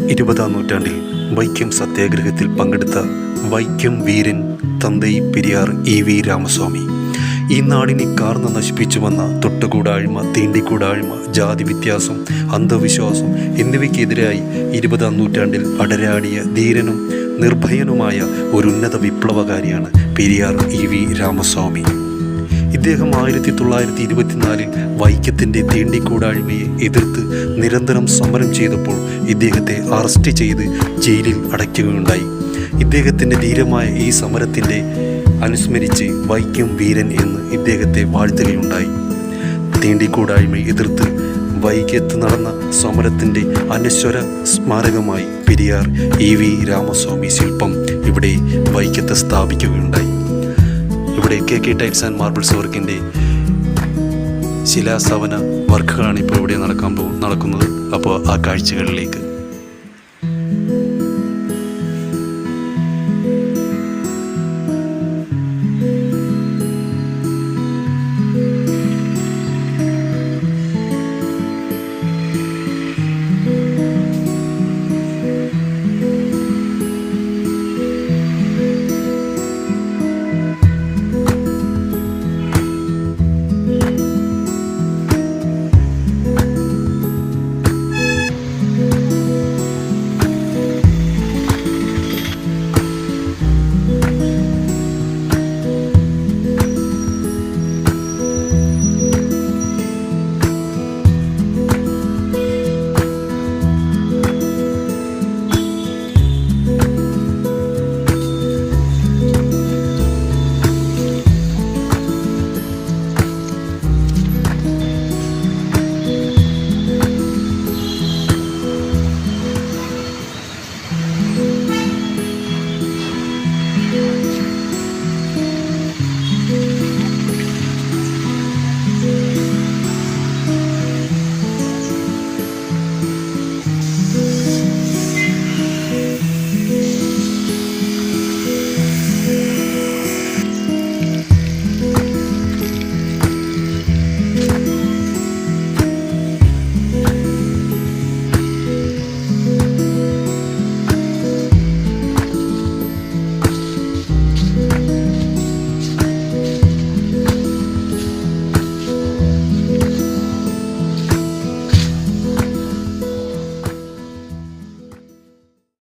20-ാം നൂറ്റാണ്ടിൽ വൈക്കം സത്യാഗ്രഹത്തിൽ പങ്കെടുത്ത വൈക്കം വീരൻ തന്തൈ പെരിയാർ EV രാമസ്വാമി ഈ നാടിനെ കാർന്ന് നശിപ്പിച്ചു വന്ന തൊട്ടുകൂടായ്മ, തീണ്ടിക്കൂടായ്മ, ജാതി വ്യത്യാസം, അന്ധവിശ്വാസം എന്നിവയ്ക്കെതിരായി 20-ാം നൂറ്റാണ്ടിൽ അടരാടിയ ധീരനും നിർഭയനുമായ ഒരു ഉന്നത വിപ്ലവകാരിയാണ് പെരിയാർ EV രാമസ്വാമി. ഇദ്ദേഹം 1924 വൈക്കത്തിൻ്റെ തീണ്ടിക്കൂടായ്മയെ എതിർത്ത് നിരന്തരം സമരം ചെയ്തപ്പോൾ ഇദ്ദേഹത്തെ അറസ്റ്റ് ചെയ്ത് ജയിലിൽ അടയ്ക്കുകയുണ്ടായി. ഇദ്ദേഹത്തിൻ്റെ ധീരമായ ഈ സമരത്തിൻ്റെ അനുസ്മരിച്ച് വൈക്കം വീരൻ എന്ന് ഇദ്ദേഹത്തെ വാഴ്ത്തുകയുണ്ടായി. തീണ്ടിക്കൂടായ്മയെ എതിർത്ത് വൈക്കത്ത് നടന്ന സമരത്തിൻ്റെ അനശ്വര സ്മാരകമായി പെരിയാർ EV രാമസ്വാമി ശില്പം ഇവിടെ വൈക്കത്ത് സ്ഥാപിക്കുകയുണ്ടായി. ഇവിടെ KK ടൈൽസ് ആൻഡ് മാർബിൾസ് വർക്കിൻ്റെ ശിലാസ്ഥാപന വർക്കുകളാണ് ഇപ്പോൾ ഇവിടെ നടക്കുന്നത്. അപ്പോൾ ആ കാഴ്ചകളിലേക്ക്